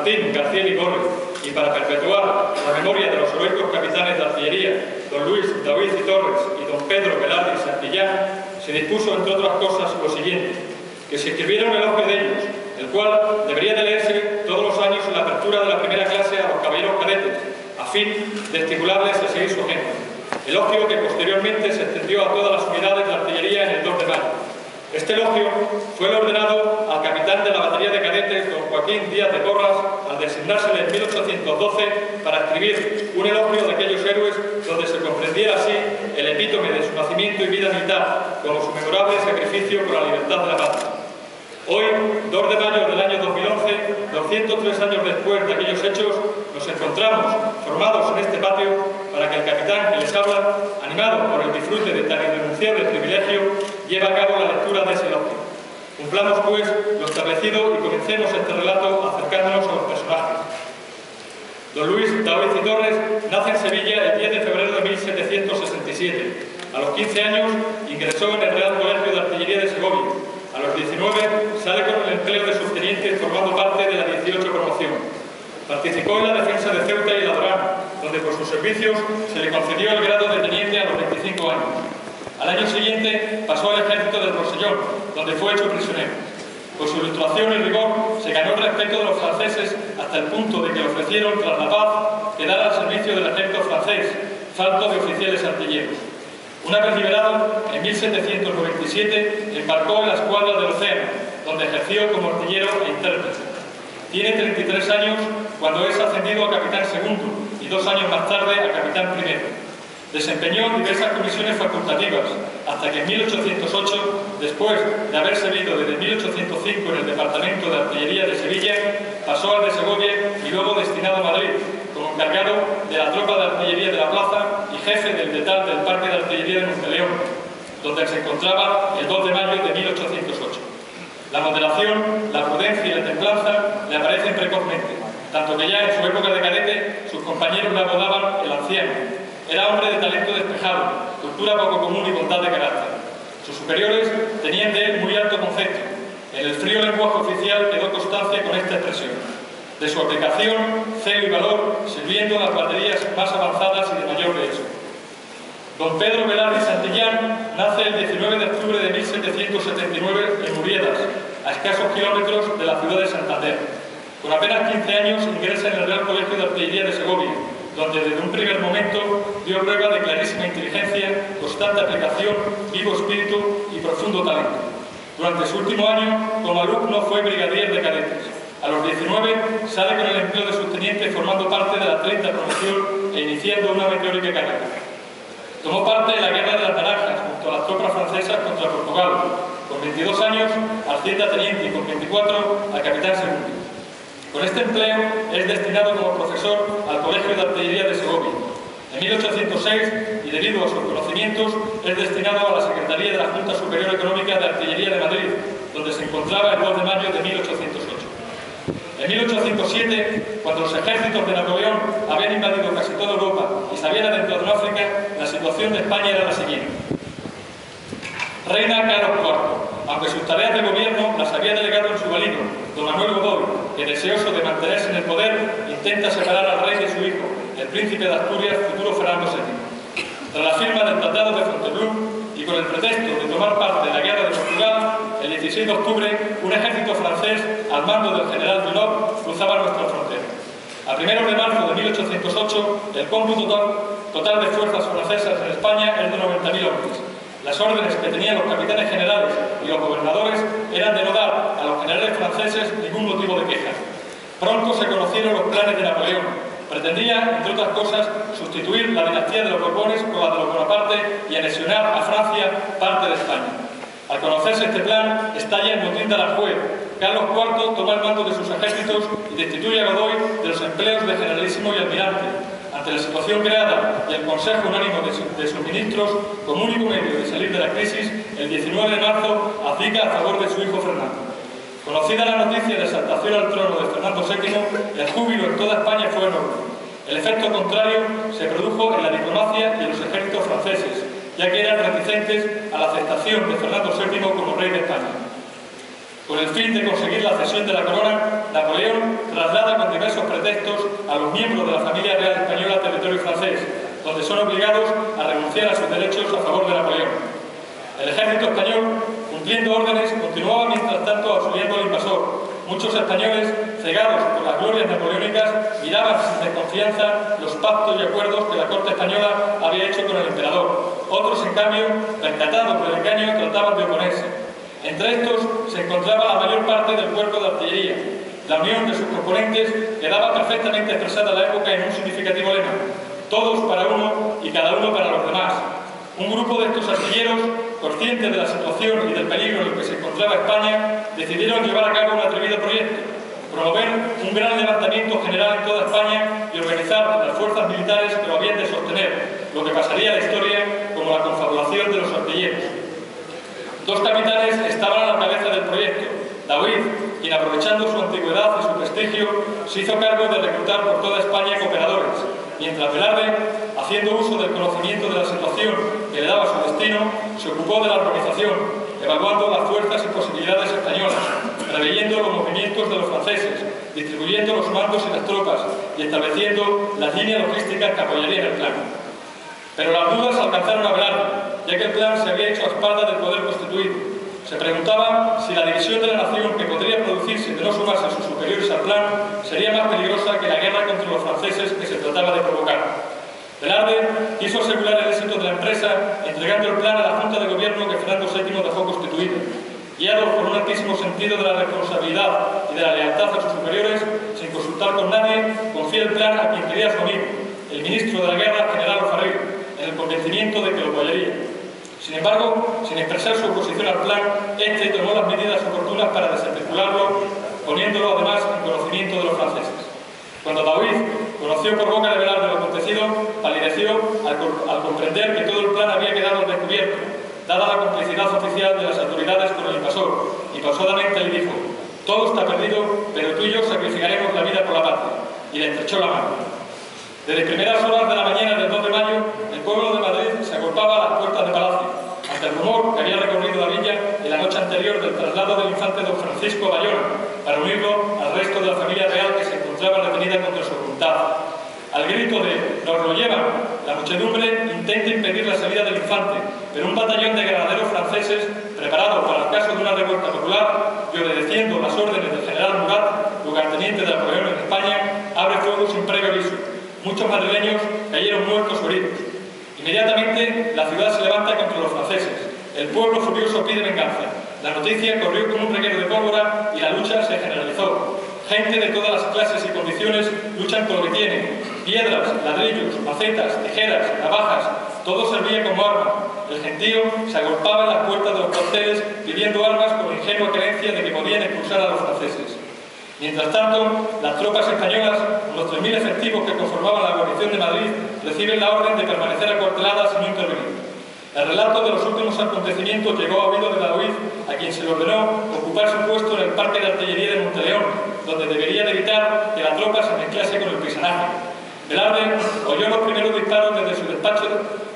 Martín García Ligorri y para perpetuar la memoria de los heroicos capitanes de artillería, don Luis Daoiz y Torres y don Pedro Velarde y Santillán, se dispuso, entre otras cosas, lo siguiente: que se escribiera un elogio de ellos, el cual debería de leerse todos los años en la apertura de la primera clase a los caballeros cadetes, a fin de estimularles a seguir su ejemplo. Elogio que posteriormente se extendió a todas las unidades de artillería en el 2 de mayo. Este elogio fue el ordenado al capitán de la batería de cadetes, don Joaquín Díaz de Porras, al designársele en 1812 para escribir un elogio de aquellos héroes donde se comprendiera así el epítome de su nacimiento y vida militar, como su memorable sacrificio por la libertad de la patria. Hoy, 2 de mayo del año 2011, 203 años después de aquellos hechos, nos encontramos formados en este patio para que el capitán que les habla, animado por el disfrute de tan irrenunciable privilegio, lleve a cabo la lectura de ese elogio. Cumplamos, pues, lo establecido y comencemos este relato acercándonos a los personajes. Don Luis Daoiz y Torres nace en Sevilla el 10 de febrero de 1767. A los 15 años ingresó en el Real Colegio de Artillería de Segovia. A los 19 sale con el empleo de subteniente formando parte de la 18 promoción. Participó en la defensa de Ceuta y La Dorana, donde por sus servicios se le concedió el grado de teniente a los 25 años. Al año siguiente pasó al ejército del Rosellón, donde fue hecho prisionero. Por su ilustración y rigor se ganó el respeto de los franceses hasta el punto de que le ofrecieron, tras la paz, quedar al servicio del ejército francés, falto de oficiales artilleros. Una vez liberado, en 1797 embarcó en la escuadra del Océano, donde ejerció como artillero e intérprete. Tiene 33 años cuando es ascendido a capitán segundo y 2 años más tarde a capitán primero. Desempeñó diversas comisiones facultativas, hasta que en 1808, después de haber servido desde 1805 en el Departamento de Artillería de Sevilla, pasó al de Segovia y luego destinado a Madrid, como encargado de la tropa de artillería de la plaza y jefe del detal del Parque de Artillería de Monteleón, donde se encontraba el 2 de mayo de 1808. La moderación, la prudencia y la templanza le aparecen precozmente, tanto que ya en su época de cadete sus compañeros le apodaban el anciano. Era hombre de talento despejado, cultura poco común y bondad de carácter. Sus superiores tenían de él muy alto concepto. En el frío lenguaje oficial quedó constancia con esta expresión: de su aplicación, celo y valor, sirviendo a las baterías más avanzadas y de mayor peso. Don Pedro Velarde y Santillán nace el 19 de octubre de 1779 en Muriedas, a escasos kilómetros de la ciudad de Santander. Con apenas 15 años ingresa en el Real Colegio de Artillería de Segovia, donde desde un primer momento dio prueba de clarísima inteligencia, constante aplicación, vivo espíritu y profundo talento. Durante su último año, como alumno, fue brigadier de cadetes. A los 19 sale con el empleo de subteniente formando parte de la 30 promoción e iniciando una meteórica carrera. Tomó parte en la Guerra de las Naranjas junto a las tropas francesas contra Portugal. Con 22 años asciende a teniente y con 24 a capitán segundo. Con este empleo es destinado como profesor al Colegio de Artillería de Segovia. En 1806, y debido a sus conocimientos, es destinado a la Secretaría de la Junta Superior Económica de Artillería de Madrid, donde se encontraba el 2 de mayo de 1808. En 1807, cuando los ejércitos de Napoleón habían invadido casi toda Europa y se habían adentrado en África, la situación de España era la siguiente. Reina Carlos IV, aunque sus tareas de gobierno las había delegado en su valido, don Manuel Godoy, que deseoso de mantenerse en el poder, intenta separar al rey de su hijo, el príncipe de Asturias, futuro Fernando VII. Tras la firma del Tratado de Fontainebleau y con el pretexto de tomar parte en la guerra de Portugal, el 16 de octubre, un ejército francés, al mando del general Dunlop, cruzaba nuestra frontera. A primeros de marzo de 1808, el cómputo total de fuerzas francesas en España es de 90.000 hombres. Las órdenes que tenían los capitanes generales y los gobernadores eran de no dar a los generales franceses ningún motivo de queja. Pronto se conocieron los planes de Napoleón. Pretendía, entre otras cosas, sustituir la dinastía de los Borbones con la de los Bonaparte y anexionar a Francia parte de España. Al conocerse este plan, estalla el motín de Aranjuez. Carlos IV toma el mando de sus ejércitos y destituye a Godoy de los empleos de generalísimo y almirante. Ante la situación creada y el consejo unánimo de sus ministros, como único medio de salir de la crisis, el 19 de marzo abdica a favor de su hijo Fernando. Conocida la noticia de exaltación al trono de Fernando VII, el júbilo en toda España fue enorme. El efecto contrario se produjo en la diplomacia y en los ejércitos franceses, ya que eran reticentes a la aceptación de Fernando VII como rey de España. Con el fin de conseguir la cesión de la corona, Napoleón traslada con a los miembros de la familia real española al territorio francés, donde son obligados a renunciar a sus derechos a favor de Napoleón. El ejército español, cumpliendo órdenes, continuaba mientras tanto auxiliando al invasor. Muchos españoles, cegados por las glorias napoleónicas, miraban sin desconfianza los pactos y acuerdos que la corte española había hecho con el emperador. Otros, en cambio, rescatados del engaño, trataban de oponerse. Entre estos se encontraba la mayor parte del cuerpo de artillería. La unión de sus componentes quedaba perfectamente expresada en la época en un significativo lema: todos para uno y cada uno para los demás. Un grupo de estos artilleros, conscientes de la situación y del peligro en el que se encontraba España, decidieron llevar a cabo un atrevido proyecto: promover un gran levantamiento general en toda España y organizar las fuerzas militares que lo habían de sostener, lo que pasaría a la historia como la confabulación de los artilleros. Dos capitanes estaban a la cabeza del proyecto: Daoíz, quien aprovechando su antigüedad y su prestigio, se hizo cargo de reclutar por toda España cooperadores, mientras Velarde, haciendo uso del conocimiento de la situación que le daba su destino, se ocupó de la organización, evaluando las fuerzas y posibilidades españolas, preveyendo los movimientos de los franceses, distribuyendo los mandos y las tropas y estableciendo las líneas logísticas que apoyarían el plan. Pero las dudas alcanzaron a Velarde, ya que el plan se había hecho a espaldas del poder constituido. Se preguntaba si la división de la nación que podría producirse de no sumarse a sus superiores al plan sería más peligrosa que la guerra contra los franceses que se trataba de provocar. Velarde quiso asegurar el éxito de la empresa entregando el plan a la Junta de Gobierno que Fernando VII dejó constituida. Guiado por un altísimo sentido de la responsabilidad y de la lealtad a sus superiores, sin consultar con nadie, confía el plan a quien quería su amigo, el ministro de la Guerra, general O'Farrill, en el convencimiento de que lo apoyaría. Sin embargo, sin expresar su oposición al plan, este tomó las medidas oportunas para desarticularlo, poniéndolo además en conocimiento de los franceses. Cuando Daoíz conoció por boca de Velarde lo acontecido, palideció al comprender que todo el plan había quedado al descubierto, dada la complicidad oficial de las autoridades con el invasor, y pausadamente le dijo: todo está perdido, pero tú y yo sacrificaremos la vida por la patria, y le estrechó la mano. Desde primeras horas de la mañana del 2 de mayo, el pueblo de Madrid se agolpaba a las puertas de Palacio, ante el rumor que había recorrido la villa en la noche anterior del traslado del infante don Francisco a Bayona, para unirlo al resto de la familia real que se encontraba retenida contra su voluntad. Al grito de «nos lo llevan», la muchedumbre intenta impedir la salida del infante, pero un batallón de granaderos franceses, preparado para el caso de una revuelta popular y obedeciendo las órdenes del general Murat, lugarteniente de Napoleón en España, abre fuego sin previo aviso. Muchos madrileños cayeron muertos o heridos. Inmediatamente la ciudad se levanta contra los franceses. El pueblo furioso pide venganza. La noticia corrió como un reguero de pólvora y la lucha se generalizó. Gente de todas las clases y condiciones luchan con lo que tienen: piedras, ladrillos, macetas, tijeras, navajas. Todo servía como arma. El gentío se agolpaba en las puertas de los cuarteles pidiendo armas con la ingenua creencia de que podían expulsar a los franceses. Mientras tanto, las tropas españolas, los 3.000 efectivos que conformaban la guarnición de Madrid, reciben la orden de permanecer acuarteladas y no intervenir. El relato de los últimos acontecimientos llegó a oído de Daoíz, a quien se le ordenó ocupar su puesto en el parque de artillería de Monteleón, donde debería de evitar que la tropa se mezclase con el paisanaje. Velarde oyó los primeros disparos desde su despacho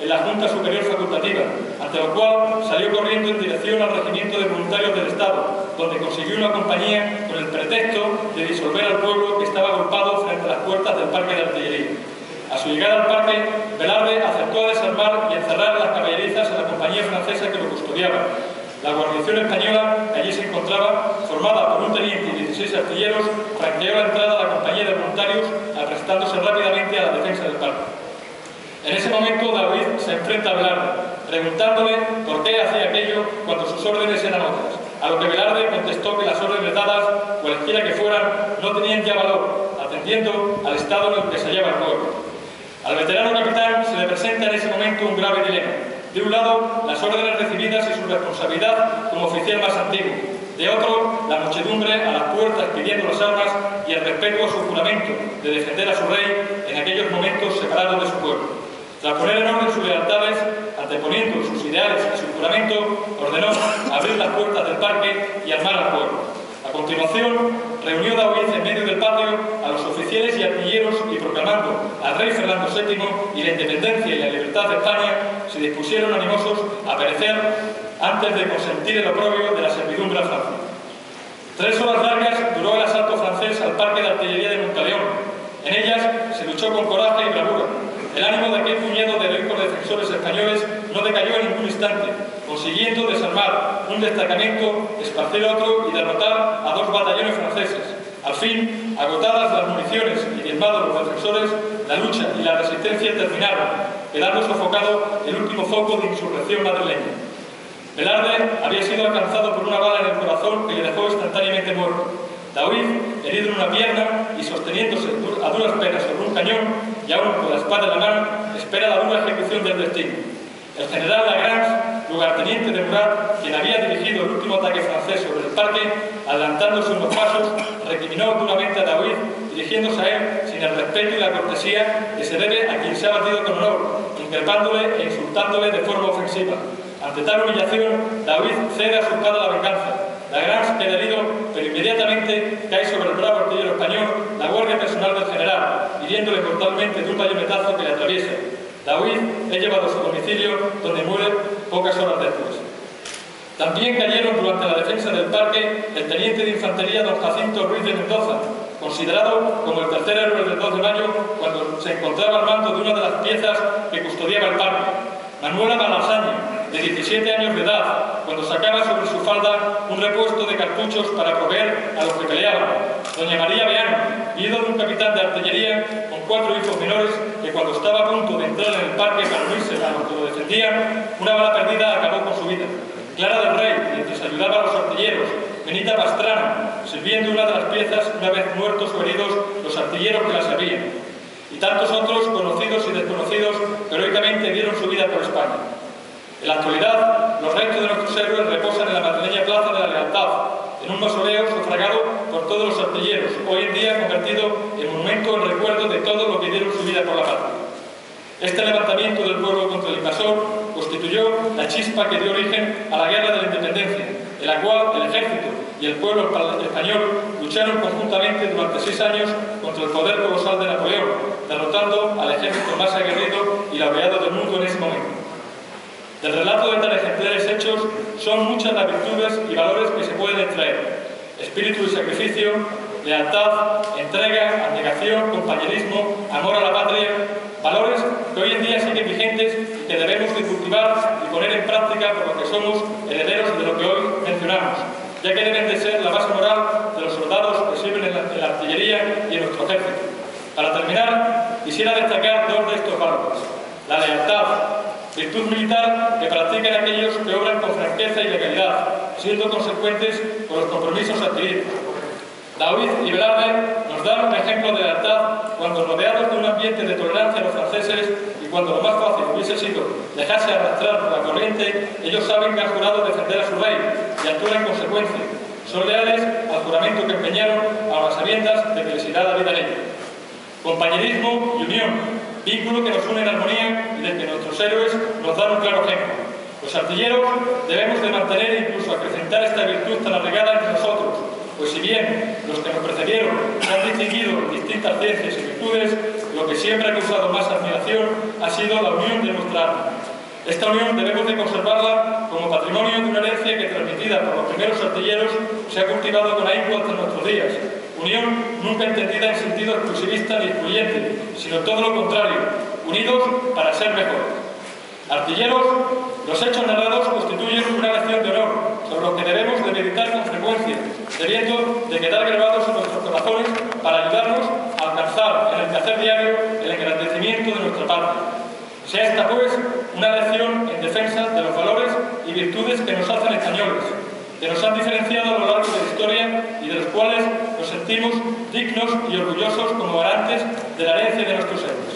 en la Junta Superior Facultativa, ante lo cual salió corriendo en dirección al Regimiento de Voluntarios del Estado, donde consiguió una compañía con el pretexto de disolver al pueblo que estaba agolpado frente a las puertas del parque de artillería. A su llegada al parque, Velarde acertó a desarmar y encerrar las caballerizas a la compañía francesa que lo custodiaba. La guarnición española, que allí se encontraba, formada por un teniente y 16 artilleros, franqueó la entrada a la compañía de voluntarios, aprestándose rápidamente a la defensa del parque. En ese momento, Daoíz se enfrenta a Velarde, preguntándole por qué hacía aquello cuando sus órdenes eran otras, a lo que Velarde contestó que las órdenes dadas, cualesquiera que fueran, no tenían ya valor, atendiendo al estado en el que se hallaba el pueblo. Al veterano capitán se le presenta en ese momento un grave dilema. De un lado, las órdenes recibidas y su responsabilidad como oficial más antiguo. De otro, la muchedumbre a las puertas pidiendo las armas y el respeto a su juramento de defender a su rey en aquellos momentos separados de su pueblo. Tras poner en orden sus lealtades, anteponiendo sus ideales y su juramento, ordenó abrir las puertas del parque y armar al pueblo. A continuación, reunió Daoíz en medio del patio a los oficiales y artilleros y proclamando al rey Fernando VII y la independencia y la libertad de España, se dispusieron animosos a perecer antes de consentir el oprobio de la servidumbre a Francia. 3 horas largas duró el asalto francés al parque de artillería de Monteleón. En ellas luchó con coraje y bravura. El ánimo de aquel puñado de heroicos defensores españoles no decayó en ningún instante, consiguiendo desarmar un destacamento, esparcir otro y derrotar a 2 batallones franceses. Al fin, agotadas las municiones y diezmados los defensores, la lucha y la resistencia terminaron, quedando sofocado el último foco de insurrección madrileña. Velarde había sido alcanzado por una bala en el corazón que le dejó instantáneamente muerto. Daoiz, herido en una pierna y sosteniéndose a duras penas sobre un cañón y aún con la espada en la mano, espera la dura ejecución del destino. El general Lagrange, lugarteniente de Murat, quien había dirigido el último ataque francés sobre el parque, adelantándose unos pasos, recriminó duramente a Daoiz, dirigiéndose a él sin el respeto y la cortesía que se debe a quien se ha batido con honor, increpándole e insultándole de forma ofensiva. Ante tal humillación, Daoiz cede a su espada la venganza. Lagrange queda herido, pero inmediatamente cae sobre el bravo artillero español la guardia personal del general, hiriéndole mortalmente de un bayonetazo que le atraviesa. Daoiz es llevado a su domicilio, donde muere pocas horas después. También cayeron durante la defensa del parque el teniente de infantería don Jacinto Ruiz de Mendoza, considerado como el tercer héroe del 2 de mayo cuando se encontraba al mando de una de las piezas que custodiaba el parque. Manuela Malasaña, de 17 años de edad, cuando sacaba sobre su falda un repuesto de cartuchos para proveer a los que peleaban. Doña María Beano, viuda de un capitán de artillería con 4 hijos menores, que cuando estaba a punto de entrar en el parque para unirse a los que lo defendían, una bala perdida acabó con su vida. Clara del Rey, mientras ayudaba a los artilleros. Benita Pastrana, sirviendo una de las piezas una vez muertos o heridos los artilleros que la servían. Y tantos otros, conocidos y desconocidos, que heroicamente dieron su vida por España. En la actualidad, los restos de nuestros héroes reposan en la madrileña Plaza de la Lealtad, en un mausoleo sufragado por todos los artilleros, hoy en día convertido en monumento en recuerdo de todos los que dieron su vida por la patria. Este levantamiento del pueblo contra el invasor constituyó la chispa que dio origen a la Guerra de la Independencia, en la cual el ejército y el pueblo español lucharon conjuntamente durante 6 años contra el poder colosal de Napoleón, derrotando al ejército más aguerrido y laureado del mundo en ese momento. Del relato de tales ejemplares hechos son muchas las virtudes y valores que se pueden extraer: espíritu y sacrificio, lealtad, entrega, abnegación, compañerismo, amor a la patria, valores que hoy en día siguen vigentes y que debemos de cultivar y poner en práctica por lo que somos herederos de lo que hoy mencionamos, ya que deben de ser la base moral de los soldados que sirven en la artillería y en nuestro ejército. Para terminar, quisiera destacar 2 de estos valores: la lealtad, virtud militar que practican aquellos que obran con franqueza y legalidad, siendo consecuentes con los compromisos adquiridos. Daoiz y Velarde nos dan un ejemplo de lealtad cuando, rodeados de un ambiente de tolerancia a los franceses y cuando lo más fácil hubiese sido dejarse arrastrar por la corriente, ellos saben que han jurado defender a su rey y actúan en consecuencia. Son leales al juramento que empeñaron a las sabiendas de que les irá la vida en ello. Compañerismo y unión, vínculo que nos une en armonía y del que nuestros héroes nos dan un claro ejemplo. Los artilleros debemos de mantener e incluso acrecentar esta virtud tan arraigada entre nosotros, pues si bien los que nos precedieron se han distinguido en distintas ciencias y virtudes, lo que siempre ha causado más admiración ha sido la unión de nuestra alma. Esta unión debemos de conservarla como patrimonio de una herencia que, transmitida por los primeros artilleros, se ha cultivado con ahínco hasta nuestros días. Unión nunca entendida en sentido exclusivista ni excluyente, sino todo lo contrario, unidos para ser mejores. Artilleros, los hechos narrados constituyen una lección de honor sobre lo que debemos de meditar con frecuencia, debiendo de quedar grabados en nuestros corazones para ayudarnos a alcanzar en el quehacer diario el engrandecimiento de nuestra patria. Sea esta, pues, una lección en defensa de los valores y virtudes que nos hacen españoles, que nos han diferenciado a lo largo de la historia y de los cuales nos sentimos dignos y orgullosos como garantes de la herencia de nuestros héroes.